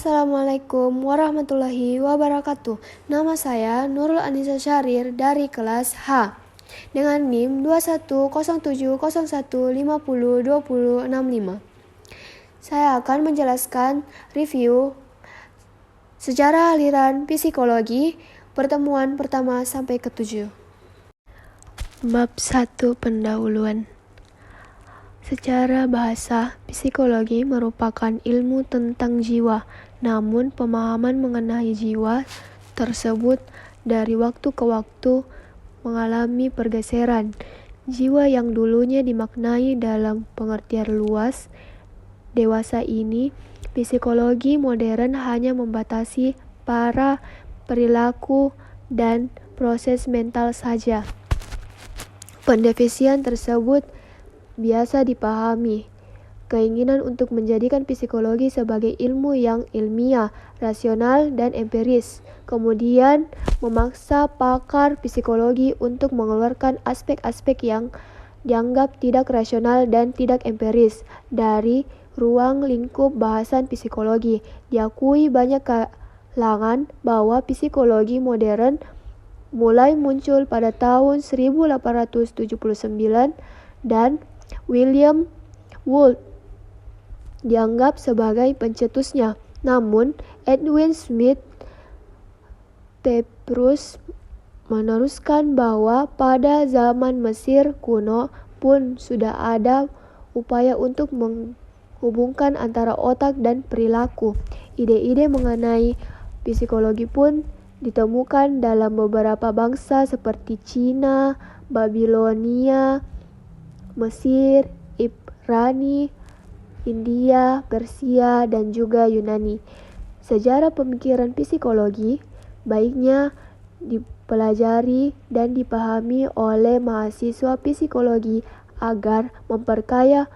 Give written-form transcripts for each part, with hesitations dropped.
Assalamualaikum warahmatullahi wabarakatuh. Nama saya Nurul Anissa Syahrir dari kelas H dengan NIM 210701502065. Saya akan menjelaskan review sejarah aliran psikologi pertemuan pertama sampai ke-7. Bab 1 Pendahuluan. Secara bahasa, psikologi merupakan ilmu tentang jiwa, namun pemahaman mengenai jiwa tersebut dari waktu ke waktu mengalami pergeseran. Jiwa yang dulunya dimaknai dalam pengertian luas, dewasa ini, psikologi modern hanya membatasi para perilaku dan proses mental saja. Pendefinisian tersebut biasa dipahami keinginan untuk menjadikan psikologi sebagai ilmu yang ilmiah, rasional, dan empiris, kemudian memaksa pakar psikologi untuk mengeluarkan aspek-aspek yang dianggap tidak rasional dan tidak empiris dari ruang lingkup bahasan psikologi. Diakui banyak kalangan bahwa psikologi modern mulai muncul pada tahun 1879 dan William Wundt dianggap sebagai pencetusnya. Namun, Edwin Smith Petrus meneruskan bahwa pada zaman Mesir kuno pun sudah ada upaya untuk menghubungkan antara otak dan perilaku. Ide-ide mengenai psikologi pun ditemukan dalam beberapa bangsa seperti Cina, Babilonia, Mesir, Ibrani, India, Persia, dan juga Yunani. Sejarah pemikiran psikologi baiknya dipelajari dan dipahami oleh mahasiswa psikologi agar memperkaya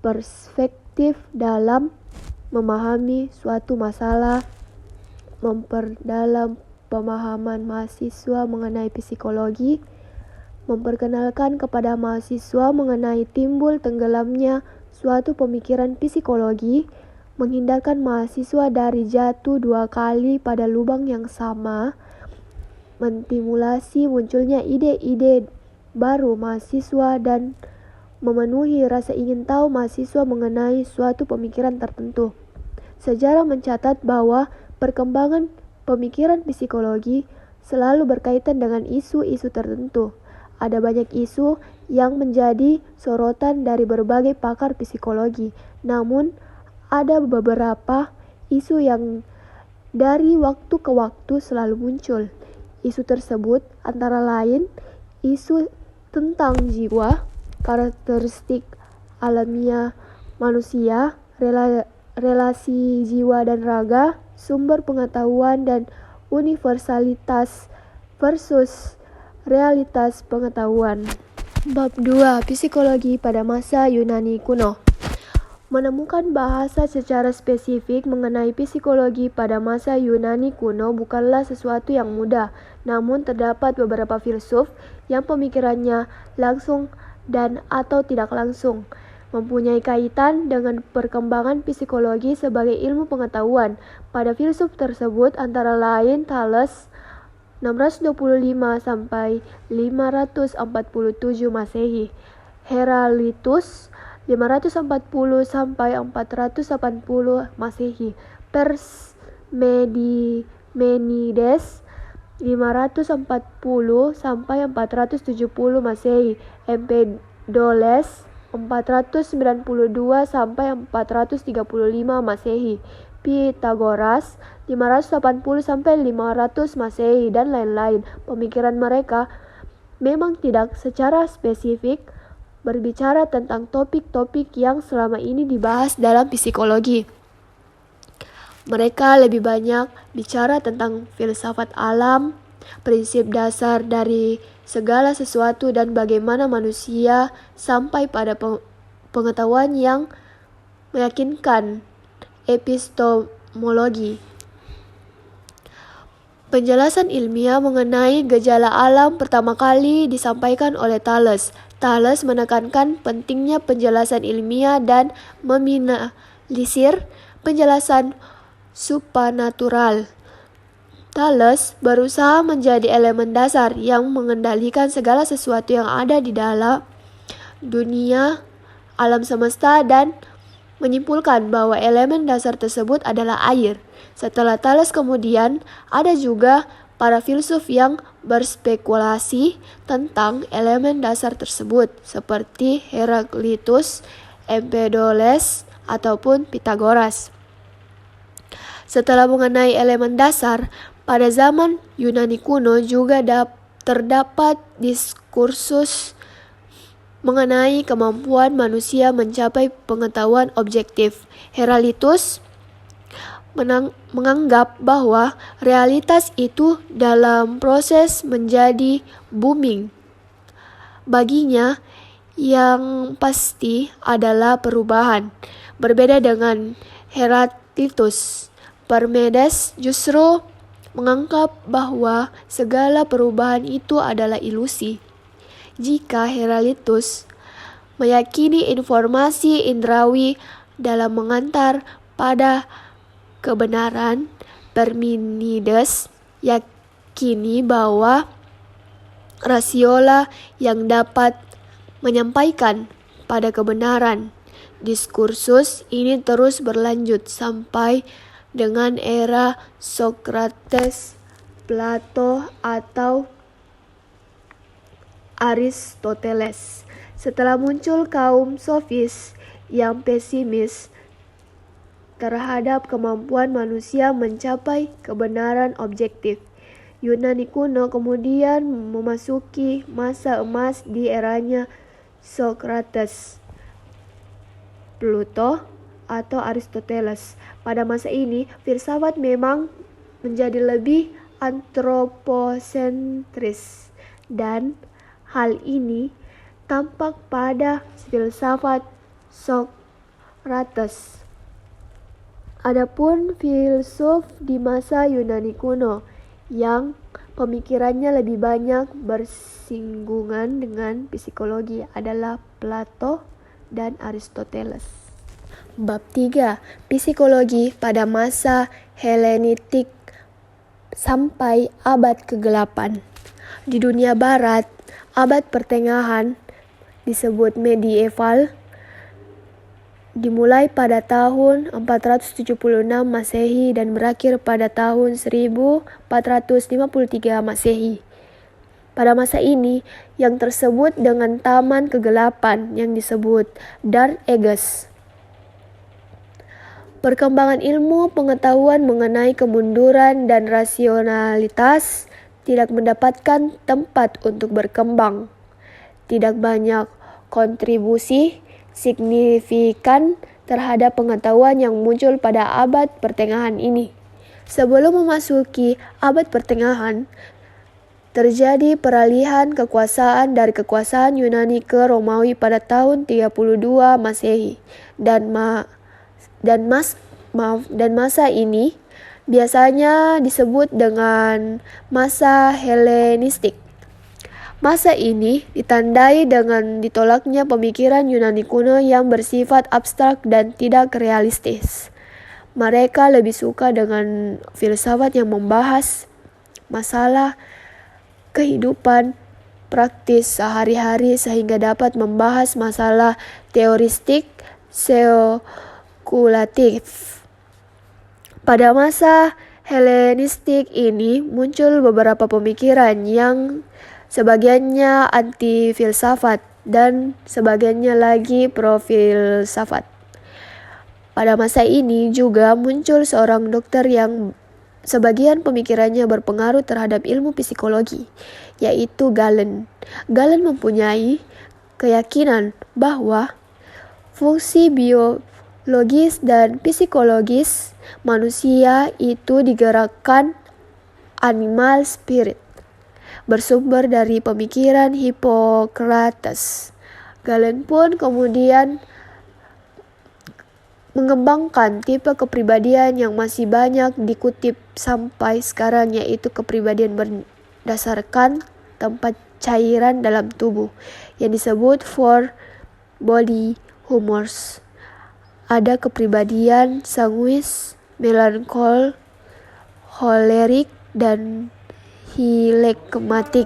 perspektif dalam memahami suatu masalah, memperdalam pemahaman mahasiswa mengenai psikologi, memperkenalkan kepada mahasiswa mengenai timbul tenggelamnya suatu pemikiran psikologi, menghindarkan mahasiswa dari jatuh 2 kali pada lubang yang sama, menstimulasi munculnya ide-ide baru mahasiswa dan memenuhi rasa ingin tahu mahasiswa mengenai suatu pemikiran tertentu. Sejarah mencatat bahwa perkembangan pemikiran psikologi selalu berkaitan dengan isu-isu tertentu. Ada banyak isu yang menjadi sorotan dari berbagai pakar psikologi, namun ada beberapa isu yang dari waktu ke waktu selalu muncul. Isu tersebut antara lain isu tentang jiwa, karakteristik alamiah manusia, relasi jiwa dan raga, sumber pengetahuan dan universalitas versus realitas pengetahuan. Bab 2 Psikologi pada masa Yunani kuno. Menemukan bahasa secara spesifik mengenai psikologi pada masa Yunani kuno bukanlah sesuatu yang mudah, namun terdapat beberapa filsuf yang pemikirannya langsung dan atau tidak langsung mempunyai kaitan dengan perkembangan psikologi sebagai ilmu pengetahuan. Pada filsuf tersebut antara lain Thales 625 sampai 547 Masehi, Herodotus 540 sampai 480 Masehi, Parmenides 540 sampai 470 Masehi, Empedoles 492 sampai 435 Masehi, Pythagoras 580 sampai 500 Masehi, dan lain-lain. Pemikiran mereka memang tidak secara spesifik berbicara tentang topik-topik yang selama ini dibahas dalam psikologi. Mereka lebih banyak bicara tentang filsafat alam, prinsip dasar dari segala sesuatu, dan bagaimana manusia sampai pada pengetahuan yang meyakinkan. Epistemologi. Penjelasan ilmiah mengenai gejala alam pertama kali disampaikan oleh Thales. Thales menekankan pentingnya penjelasan ilmiah dan meminimalisir penjelasan supranatural. Thales berusaha menjadi elemen dasar yang mengendalikan segala sesuatu yang ada di dalam dunia alam semesta dan menyimpulkan bahwa elemen dasar tersebut adalah air. Setelah Thales kemudian ada juga para filsuf yang berspekulasi tentang elemen dasar tersebut seperti Heraklitus, Empedokles, ataupun Pythagoras. Setelah mengenai elemen dasar, pada zaman Yunani kuno juga terdapat diskursus mengenai kemampuan manusia mencapai pengetahuan objektif. Heraklitus menganggap bahwa realitas itu dalam proses menjadi booming. Baginya, yang pasti adalah perubahan. Berbeda dengan Heraklitus, Parmenides justru menganggap bahwa segala perubahan itu adalah ilusi. Jika Heraklitus meyakini informasi indrawi dalam mengantar pada kebenaran, Parmenides yakini bahwa rasiola yang dapat menyampaikan pada kebenaran. Diskursus ini terus berlanjut sampai dengan era Socrates, Plato, atau Aristoteles. Setelah muncul kaum sofis yang pesimis terhadap kemampuan manusia mencapai kebenaran objektif, Yunani kuno kemudian memasuki masa emas di eranya Socrates, Plato, atau Aristoteles. Pada masa ini, filsafat memang menjadi lebih antroposentris, dan hal ini tampak pada filsafat Socrates. Adapun filsuf di masa Yunani kuno yang pemikirannya lebih banyak bersinggungan dengan psikologi adalah Plato dan Aristoteles. Bab 3. Psikologi pada masa Helenistik sampai abad ke-8. Di dunia barat, abad pertengahan disebut medieval, dimulai pada tahun 476 Masehi dan berakhir pada tahun 1453 Masehi. Pada masa ini, yang tersebut dengan taman kegelapan yang disebut Dark Ages. Perkembangan ilmu pengetahuan mengenai kemunduran dan rasionalitas tidak mendapatkan tempat untuk berkembang. Tidak banyak kontribusi signifikan terhadap pengetahuan yang muncul pada abad pertengahan ini. Sebelum memasuki abad pertengahan, terjadi peralihan kekuasaan dari kekuasaan Yunani ke Romawi pada tahun 32 Masehi dan masa ini biasanya disebut dengan masa Helenistik. Masa ini ditandai dengan ditolaknya pemikiran Yunani kuno yang bersifat abstrak dan tidak realistis. Mereka lebih suka dengan filsafat yang membahas masalah kehidupan praktis sehari-hari sehingga dapat membahas masalah teoristik spekulatif. Pada masa Helenistik ini muncul beberapa pemikiran yang sebagiannya anti-filsafat dan sebagiannya lagi pro-filsafat. Pada masa ini juga muncul seorang dokter yang sebagian pemikirannya berpengaruh terhadap ilmu psikologi, yaitu Galen. Galen mempunyai keyakinan bahwa fungsi biologis dan psikologis manusia itu digerakkan animal spirit, bersumber dari pemikiran Hippocrates. Galen pun kemudian mengembangkan tipe kepribadian yang masih banyak dikutip sampai sekarang, yaitu kepribadian berdasarkan tempat cairan dalam tubuh yang disebut four body humors. Ada kepribadian sanguis, melankol, holerik, dan hilekmatik.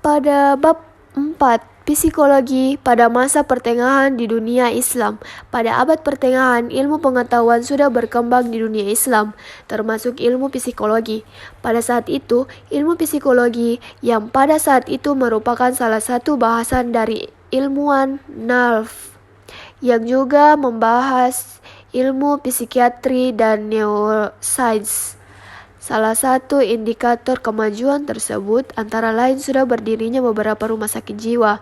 Pada bab 4, psikologi pada masa pertengahan di dunia Islam. Pada abad pertengahan, ilmu pengetahuan sudah berkembang di dunia Islam, termasuk ilmu psikologi. Pada saat itu, ilmu psikologi yang pada saat itu merupakan salah satu bahasan dari ilmuwan nafs, yang juga membahas ilmu psikiatri dan neuroscience. Salah satu indikator kemajuan tersebut antara lain sudah berdirinya beberapa rumah sakit jiwa,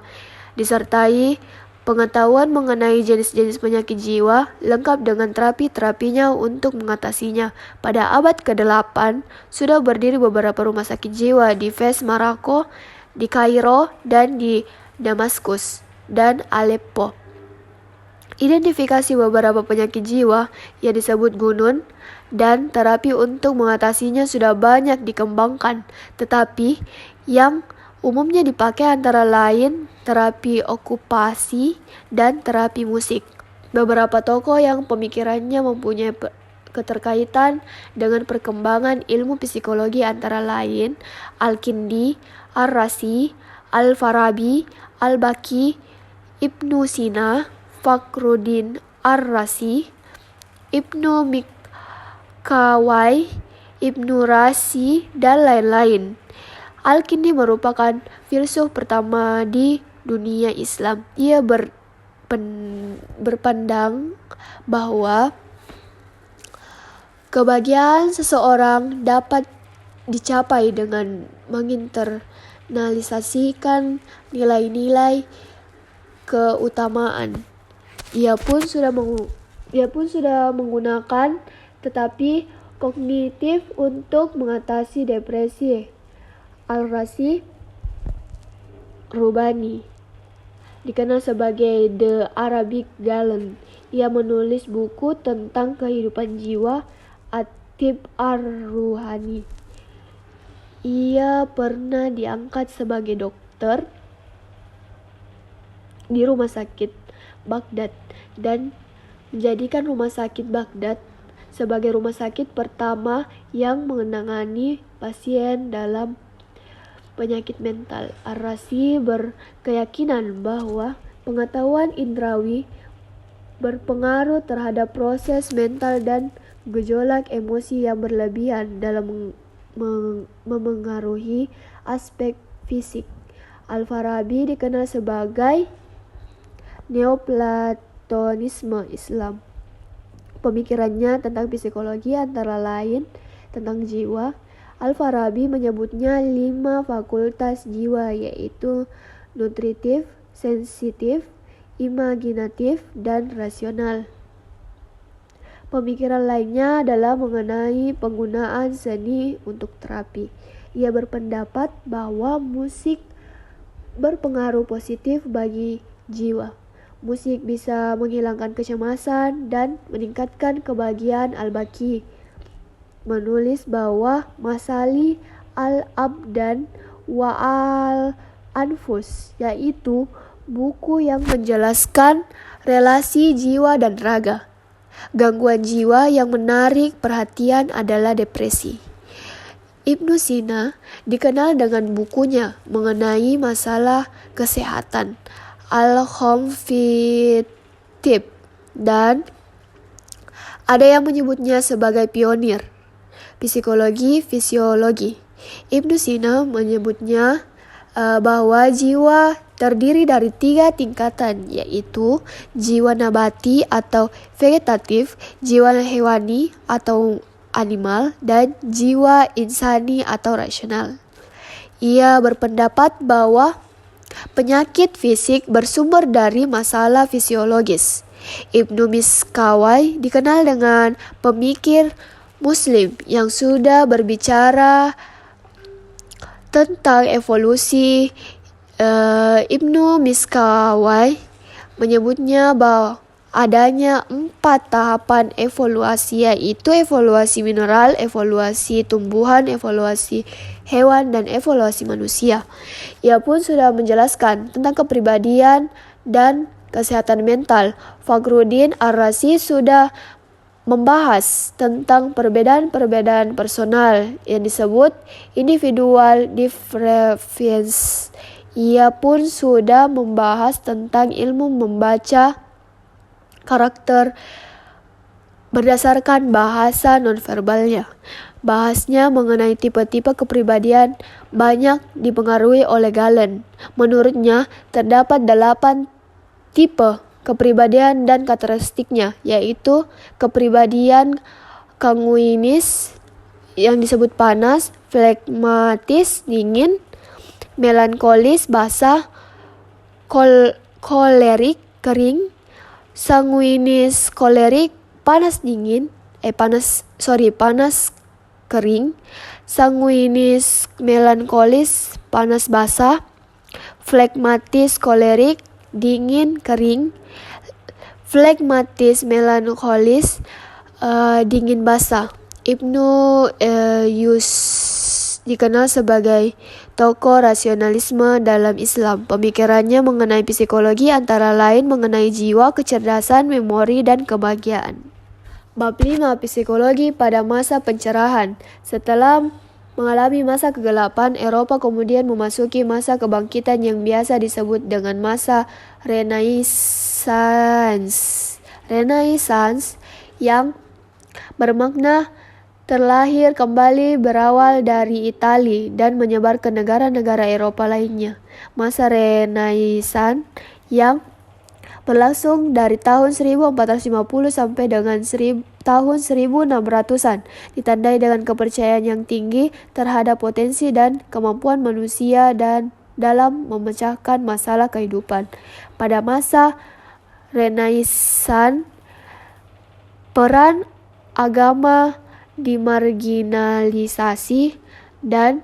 disertai pengetahuan mengenai jenis-jenis penyakit jiwa, lengkap dengan terapi-terapinya untuk mengatasinya. Pada abad ke-8, sudah berdiri beberapa rumah sakit jiwa di Fez, Maroko, di Kairo, dan di Damaskus dan Aleppo. Identifikasi beberapa penyakit jiwa yang disebut gunun dan terapi untuk mengatasinya sudah banyak dikembangkan, tetapi yang umumnya dipakai antara lain terapi okupasi dan terapi musik. Beberapa tokoh yang pemikirannya mempunyai keterkaitan dengan perkembangan ilmu psikologi antara lain Al-Kindi, Ar-Razi, Al-Farabi, Al-Baqi, Ibnu Sina, Fakhruddin Ar-Razi, Ibnu Mikawai, Ibnu Razi, dan lain-lain. Al-Kindi merupakan filsuf pertama di dunia Islam. Ia berpandang bahwa kebahagiaan seseorang dapat dicapai dengan menginternalisasikan nilai-nilai keutamaan. Ia pun sudah menggunakan terapi kognitif untuk mengatasi depresi. Al-Razi Rubani dikenal sebagai The Arabic Galen. Ia menulis buku tentang kehidupan jiwa, At-Tib Ar-Ruhani. Ia pernah diangkat sebagai dokter di rumah sakit Baghdad dan menjadikan rumah sakit Baghdad sebagai rumah sakit pertama yang menangani pasien dalam penyakit mental. Ar-Razi berkeyakinan bahwa pengetahuan indrawi berpengaruh terhadap proses mental dan gejolak emosi yang berlebihan dalam memengaruhi aspek fisik. Al-Farabi dikenal sebagai Neoplatonisme Islam. Pemikirannya tentang psikologi antara lain tentang jiwa. Al-Farabi menyebutnya 5 fakultas jiwa, yaitu nutritif, sensitif, imaginatif, dan rasional. Pemikiran lainnya adalah mengenai penggunaan seni untuk terapi. Ia berpendapat bahwa musik berpengaruh positif bagi jiwa. Musik bisa menghilangkan kecemasan dan meningkatkan kebahagiaan. Al-Baqi menulis bahwa Masali al-Abdan wa al-Anfus, yaitu buku yang menjelaskan relasi jiwa dan raga. Gangguan jiwa yang menarik perhatian adalah depresi. Ibnu Sina dikenal dengan bukunya mengenai masalah kesehatan, Al-Khomfitib, dan ada yang menyebutnya sebagai pionir psikologi fisiologi. Ibnu Sina menyebutnya bahwa jiwa terdiri dari 3 tingkatan, yaitu jiwa nabati atau vegetatif, jiwa hewani atau animal, dan jiwa insani atau rasional. Ia berpendapat bahwa penyakit fisik bersumber dari masalah fisiologis. Ibnu Miskawai dikenal dengan pemikir Muslim yang sudah berbicara tentang evolusi. Ibnu Miskawai menyebutnya bahwa adanya 4 tahapan evaluasi, yaitu evaluasi mineral, evaluasi tumbuhan, evaluasi hewan, dan evaluasi manusia. Ia pun sudah menjelaskan tentang kepribadian dan kesehatan mental. Fakhruddin Ar-Razi sudah membahas tentang perbedaan-perbedaan personal yang disebut individual difference. Ia pun sudah membahas tentang ilmu membaca karakter berdasarkan bahasa nonverbalnya. Bahasnya mengenai tipe-tipe kepribadian banyak dipengaruhi oleh Galen. Menurutnya, terdapat 8 tipe kepribadian dan karakteristiknya, yaitu kepribadian sanguinis yang disebut panas, flegmatis dingin, melankolis basah, kolerik kering, sanguinis kolerik panas kering, sanguinis melankolis panas basah, flegmatis kolerik dingin kering, flegmatis melankolis dingin basah. Ibnu Yus dikenal sebagai tokoh rasionalisme dalam Islam. Pemikirannya mengenai psikologi antara lain mengenai jiwa, kecerdasan, memori, dan kebahagiaan. Bab 5. Psikologi pada masa pencerahan. Setelah mengalami masa kegelapan, Eropa kemudian memasuki masa kebangkitan yang biasa disebut dengan masa Renaissance. Renaissance yang bermakna terlahir kembali berawal dari Italia dan menyebar ke negara-negara Eropa lainnya. Masa Renaissance yang berlangsung dari tahun 1450 sampai dengan tahun 1600-an, ditandai dengan kepercayaan yang tinggi terhadap potensi dan kemampuan manusia dan dalam memecahkan masalah kehidupan. Pada masa Renaissance, peran agama dimarginalisasi dan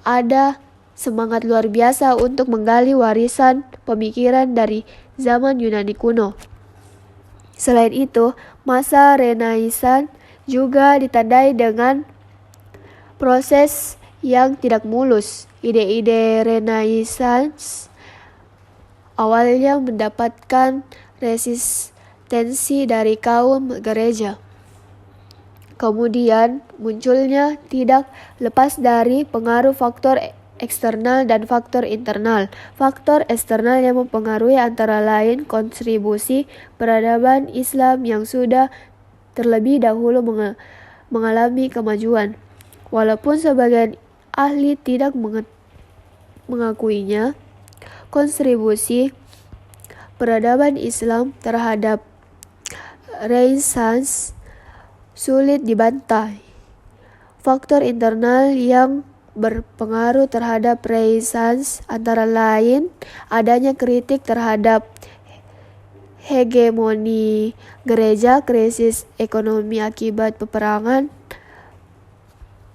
ada semangat luar biasa untuk menggali warisan pemikiran dari zaman Yunani kuno. Selain itu, masa Renaissance juga ditandai dengan proses yang tidak mulus. Ide-ide Renaissance awalnya mendapatkan resistensi dari kaum gereja. Kemudian munculnya tidak lepas dari pengaruh faktor eksternal dan faktor internal. Faktor eksternal yang mempengaruhi antara lain kontribusi peradaban Islam yang sudah terlebih dahulu mengalami kemajuan. Walaupun sebagian ahli tidak mengakuinya, kontribusi peradaban Islam terhadap Renaissance sulit dibantah. Faktor internal yang berpengaruh terhadap Renaissance antara lain adanya kritik terhadap hegemoni gereja, krisis ekonomi akibat peperangan,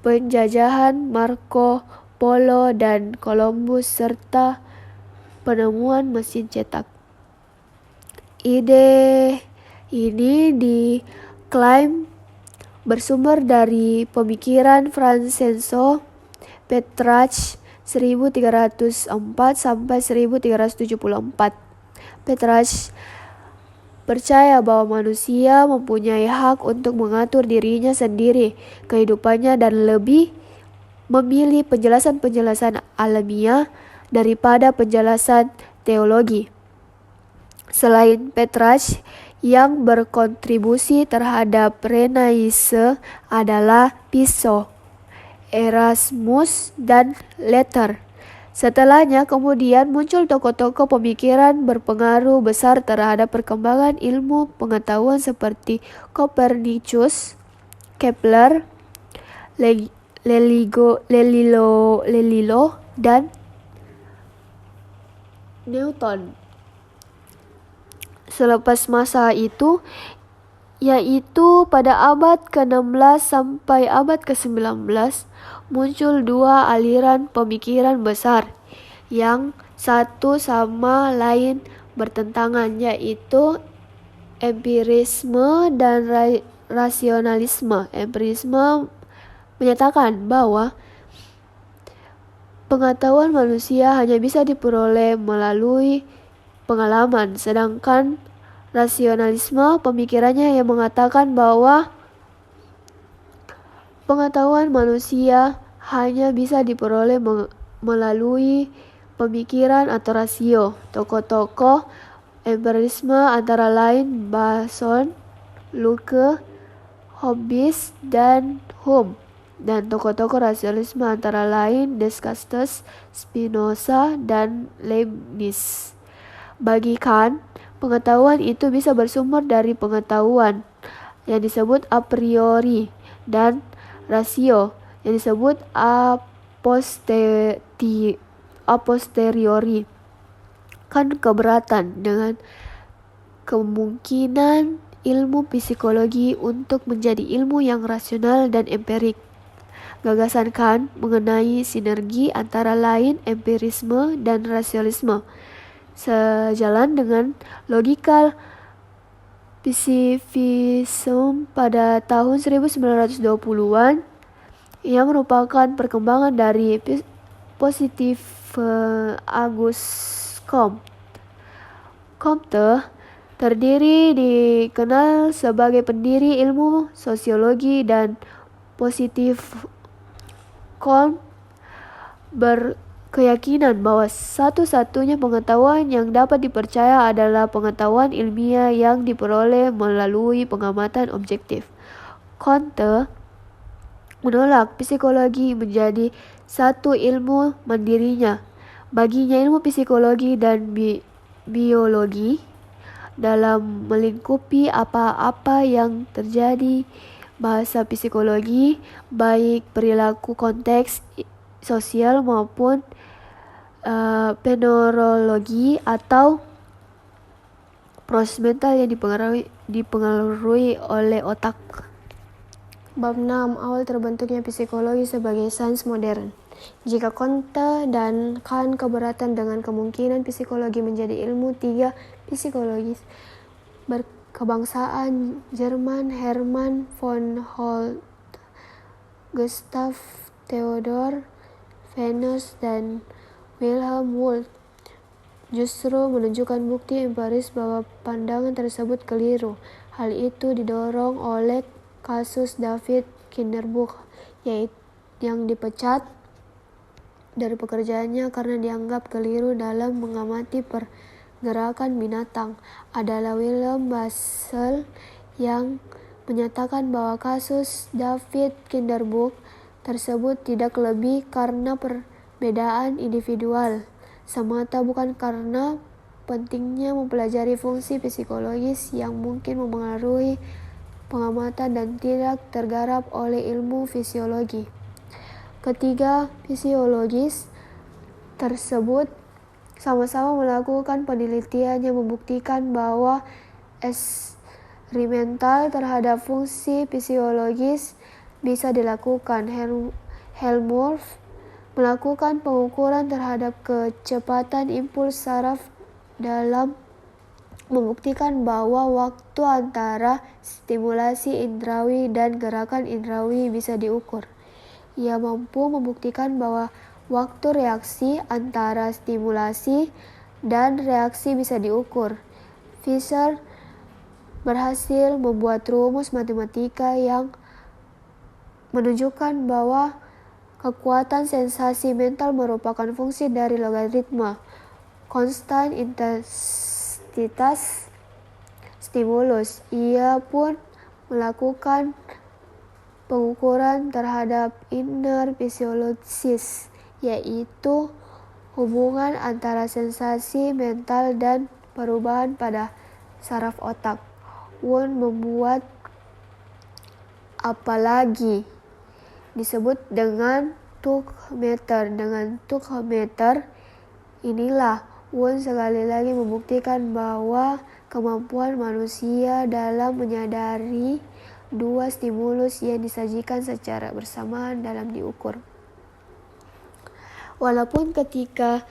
penjajahan Marco Polo dan Columbus, serta penemuan mesin cetak. Ide ini diklaim bersumber dari pemikiran Francesco Petrarch 1304 sampai 1374. Petrarch percaya bahwa manusia mempunyai hak untuk mengatur dirinya sendiri, kehidupannya, dan lebih memilih penjelasan-penjelasan alamiah daripada penjelasan teologi. Selain Petrarch, yang berkontribusi terhadap Renaissance adalah Piso, Erasmus, dan Luther. Setelahnya kemudian muncul tokoh-tokoh pemikiran berpengaruh besar terhadap perkembangan ilmu pengetahuan seperti Copernicus, Kepler, Galileo, dan Newton. Selepas masa itu, yaitu pada abad ke-16 sampai abad ke-19, muncul dua aliran pemikiran besar yang satu sama lain bertentangan, yaitu empirisme dan rasionalisme. Empirisme menyatakan bahwa pengetahuan manusia hanya bisa diperoleh melalui pengalaman, sedangkan rasionalisme pemikirannya yang mengatakan bahwa pengetahuan manusia hanya bisa diperoleh melalui pemikiran atau rasio. Tokoh-tokoh empirisme antara lain Bergson, Locke, Hobbes, dan Hume. Dan tokoh-tokoh rasionalisme antara lain Descartes, Spinoza, dan Leibniz. Bagi Kant, pengetahuan itu bisa bersumber dari pengetahuan yang disebut a priori dan rasio yang disebut a posteriori. Kant keberatan dengan kemungkinan ilmu psikologi untuk menjadi ilmu yang rasional dan empirik. Gagasan Kant mengenai sinergi antara lain empirisme dan rasionalisme sejalan dengan logika positivisme pada tahun 1920-an yang merupakan perkembangan dari positif Auguste Comte. Comte dikenal sebagai pendiri ilmu sosiologi dan positif. Comte berkeyakinan bahwa satu-satunya pengetahuan yang dapat dipercaya adalah pengetahuan ilmiah yang diperoleh melalui pengamatan objektif. Comte menolak psikologi menjadi satu ilmu mandirinya. Baginya ilmu psikologi dan biologi dalam melingkupi apa-apa yang terjadi. Bahasa psikologi, baik perilaku konteks sosial maupun peneurologi atau proses mental yang dipengaruhi oleh otak. Bab 6. Awal terbentuknya psikologi sebagai sains modern. Jika Comte dan Kant keberatan dengan kemungkinan psikologi menjadi ilmu tiga psikologis berkebangsaan Jerman Hermann von Holt, Gustav Theodor Venus, dan Wilhelm Wundt justru menunjukkan bukti empiris bahwa pandangan tersebut keliru. Hal itu didorong oleh kasus David Kinderbuch yang dipecat dari pekerjaannya karena dianggap keliru dalam mengamati pergerakan binatang. Adalah William Basel yang menyatakan bahwa kasus David Kinderbuch tersebut tidak lebih karena perbedaan individual semata, bukan karena pentingnya mempelajari fungsi psikologis yang mungkin mempengaruhi pengamatan dan tidak tergarap oleh ilmu fisiologi. Ketiga fisiologis tersebut sama-sama melakukan penelitian yang membuktikan bahwa eksperimental terhadap fungsi fisiologis bisa dilakukan. Helmholtz melakukan pengukuran terhadap kecepatan impuls saraf dalam membuktikan bahwa waktu antara stimulasi indrawi dan gerakan indrawi bisa diukur. Ia mampu membuktikan bahwa waktu reaksi antara stimulasi dan reaksi bisa diukur. Fischer berhasil membuat rumus matematika yang menunjukkan bahwa kekuatan sensasi mental merupakan fungsi dari logaritma konstan intensitas stimulus. Ia pun melakukan pengukuran terhadap inner physiologis, yaitu hubungan antara sensasi mental dan perubahan pada saraf otak. Wundt membuat apalagi disebut dengan Tuchmeter. Dengan Tuchmeter inilah Wundt sekali lagi membuktikan bahwa kemampuan manusia dalam menyadari dua stimulus yang disajikan secara bersamaan dalam diukur. Walaupun ketika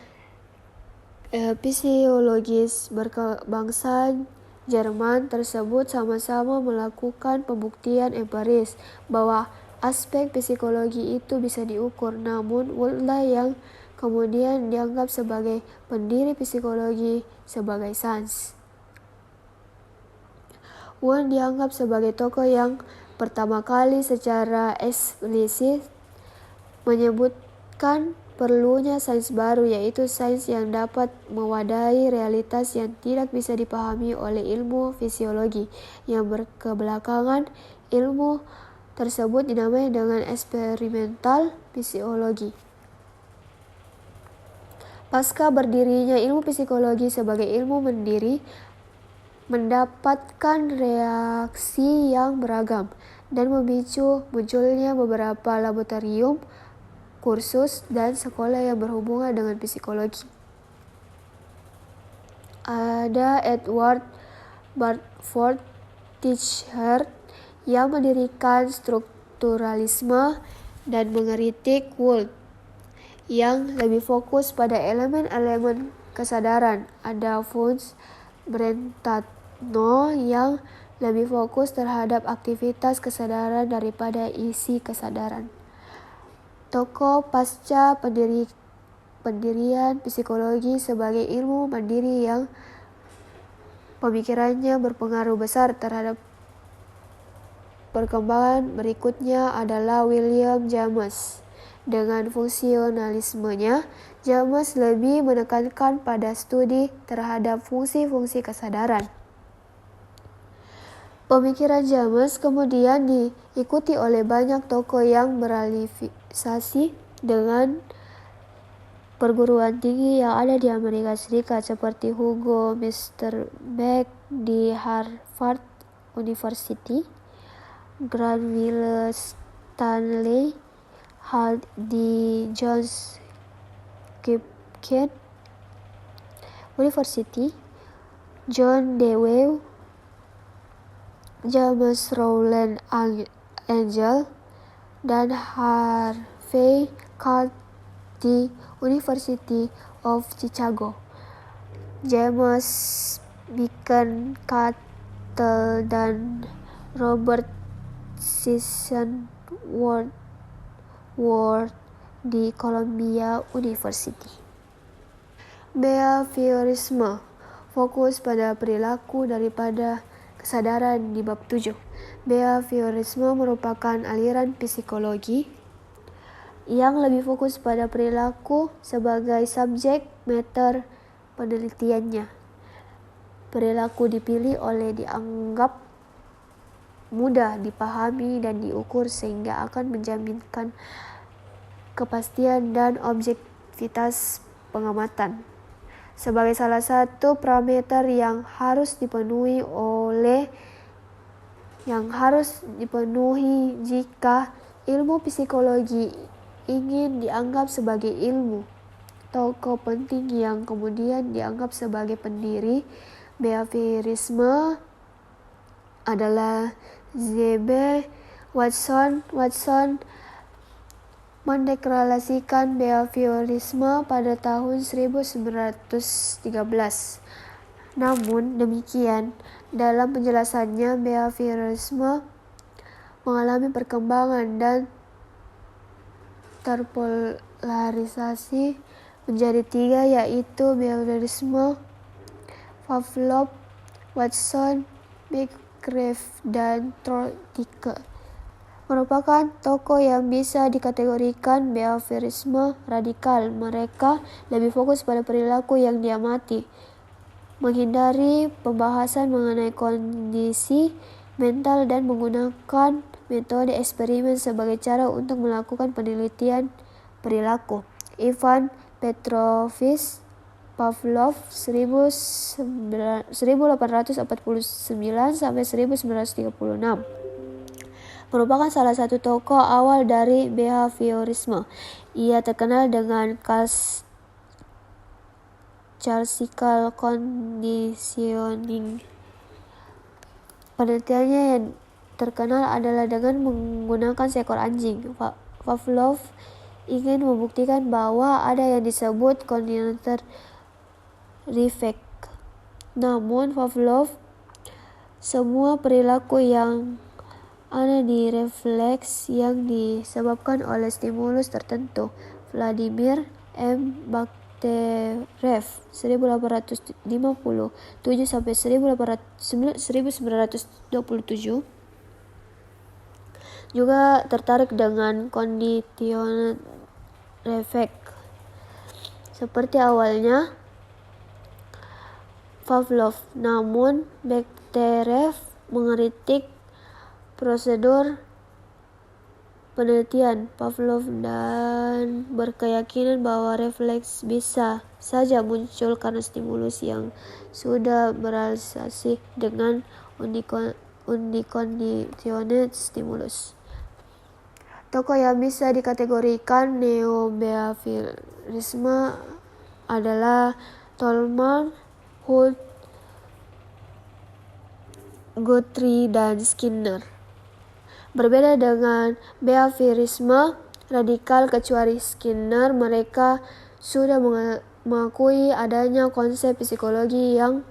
fisiologis berkebangsaan Jerman tersebut sama-sama melakukan pembuktian empiris bahwa aspek psikologi itu bisa diukur, namun Wundt yang kemudian dianggap sebagai pendiri psikologi sebagai sains. Wundt dianggap sebagai tokoh yang pertama kali secara eksplisit menyebutkan perlunya sains baru, yaitu sains yang dapat mewadahi realitas yang tidak bisa dipahami oleh ilmu fisiologi, yang berkebelakangan ilmu tersebut dinamai dengan eksperimental fisiologi. Pasca berdirinya ilmu psikologi sebagai ilmu mandiri, mendapatkan reaksi yang beragam dan memicu munculnya beberapa laboratorium, kursus, dan sekolah yang berhubungan dengan psikologi. Ada Edward Bartford Ticehurst yang mendirikan strukturalisme dan mengkritik Wundt yang lebih fokus pada elemen-elemen kesadaran. Ada Franz Brentano yang lebih fokus terhadap aktivitas kesadaran daripada isi kesadaran. Tokoh pasca pendirian psikologi sebagai ilmu mandiri yang pemikirannya berpengaruh besar terhadap perkembangan berikutnya adalah William James. Dengan fungsionalismenya, James lebih menekankan pada studi terhadap fungsi-fungsi kesadaran. Pemikiran James kemudian diikuti oleh banyak tokoh yang berafiliasi dengan perguruan tinggi yang ada di Amerika Serikat, seperti Hugo Meisterbeck di Harvard University, Granville Stanley Hall di Johns Hopkins University, John Dewey, James Rowland Angel, dan Harvey Card di University of Chicago. James Bacon Cattle dan Robert Sisson Ward di Columbia University. Behaviorisme fokus pada perilaku daripada kesadaran di bab 7. Behaviorisme merupakan aliran psikologi yang lebih fokus pada perilaku sebagai subjek matter penelitiannya. Perilaku dipilih oleh dianggap mudah dipahami dan diukur sehingga akan menjaminkan kepastian dan objektivitas pengamatan. Sebagai salah satu parameter yang harus dipenuhi jika ilmu psikologi ingin dianggap sebagai ilmu. Tokoh penting yang kemudian dianggap sebagai pendiri behaviorisme adalah Z.B. Watson. Watson mendeklarasikan behaviorisme pada tahun 1913. Namun demikian, dalam penjelasannya, behaviorisme mengalami perkembangan dan terpolarisasi menjadi 3, yaitu behaviorisme Pavlov, Watson, McGrath, dan Trotsky. Merupakan tokoh yang bisa dikategorikan behaviorisme radikal. Mereka lebih fokus pada perilaku yang diamati, menghindari pembahasan mengenai kondisi mental, dan menggunakan metode eksperimen sebagai cara untuk melakukan penelitian perilaku. Ivan Petrovich Pavlov 1849-1936 merupakan salah satu tokoh awal dari behaviorisme. Ia terkenal dengan classical conditioning. Penelitiannya yang terkenal adalah dengan menggunakan seekor anjing. Pavlov ingin membuktikan bahwa ada yang disebut cognitive reflex. Namun Pavlov, semua perilaku yang ada di refleks yang disebabkan oleh stimulus tertentu. Vladimir M. Bechterew 1857 sampai 1927 juga tertarik dengan conditioned effect. Seperti awalnya Pavlov, namun Bechterew mengkritik prosedur penelitian Pavlov dan berkeyakinan bahwa refleks bisa saja muncul karena stimulus yang sudah berasosiasi dengan unconditioned stimulus. Tokoh yang bisa dikategorikan neo-behaviorisme adalah Tolman, Holt, Guthrie, dan Skinner. Berbeda dengan behaviorisme radikal kecuali Skinner, mereka sudah mengakui adanya konsep psikologi yang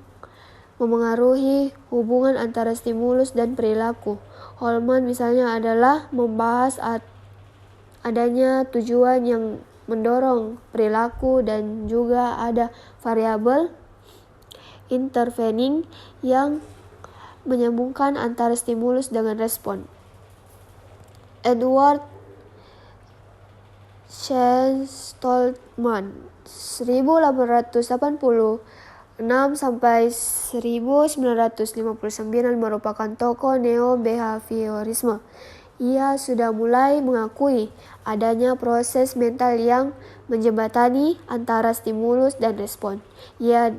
memengaruhi hubungan antara stimulus dan perilaku. Holman misalnya adalah membahas adanya tujuan yang mendorong perilaku dan juga ada variabel intervening yang menyambungkan antara stimulus dengan respon. Edward Stoltman 1886 sampai 1959 merupakan tokoh neo-behaviorisme. Ia sudah mulai mengakui adanya proses mental yang menjembatani antara stimulus dan respon. Ia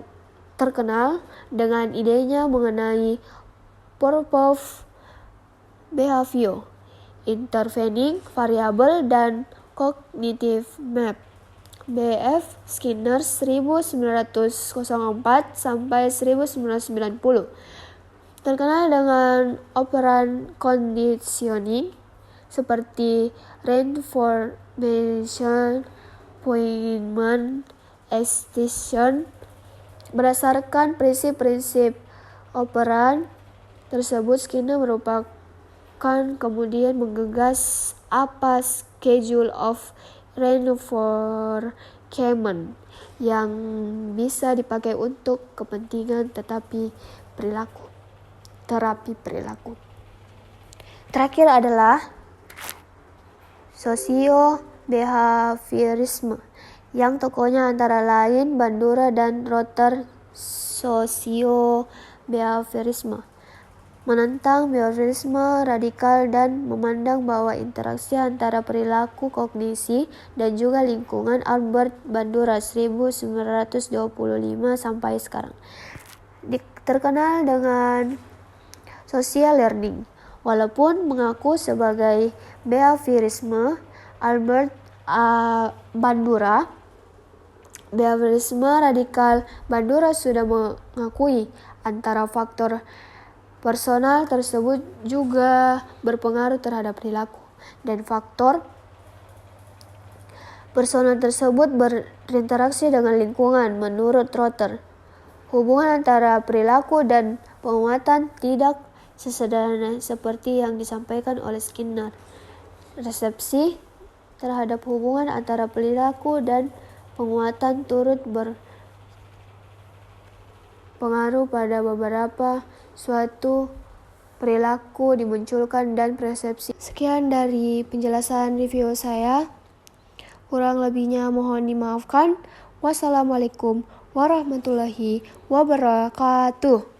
terkenal dengan idenya mengenai purpose behavior, intervening variable, dan cognitive map. B.F. Skinner 1904 sampai 1990 terkenal dengan operan conditioning seperti reinforcement, appointment, excitation. Berdasarkan prinsip-prinsip operan tersebut, Skinner kemudian menggagas schedule of reinforcement yang bisa dipakai untuk kepentingan terapi perilaku. Terakhir adalah sosio-behaviorisme yang tokohnya antara lain Bandura dan Rotter. Sosio-behaviorisme menentang behaviorisme radikal dan memandang bahwa interaksi antara perilaku, kognisi, dan juga lingkungan. Albert Bandura 1925 sampai sekarang terkenal dengan social learning. Walaupun mengaku sebagai behaviorisme, Albert Bandura, behaviorisme radikal Bandura sudah mengakui antara faktor personal tersebut juga berpengaruh terhadap perilaku, dan faktor personal tersebut berinteraksi dengan lingkungan. Menurut Rotter, hubungan antara perilaku dan penguatan tidak sesederhana seperti yang disampaikan oleh Skinner. Resepsi terhadap hubungan antara perilaku dan penguatan turut berpengaruh pada beberapa suatu perilaku dimunculkan dan persepsi. Sekian dari penjelasan review saya. Kurang lebihnya mohon dimaafkan. Wassalamualaikum warahmatullahi wabarakatuh.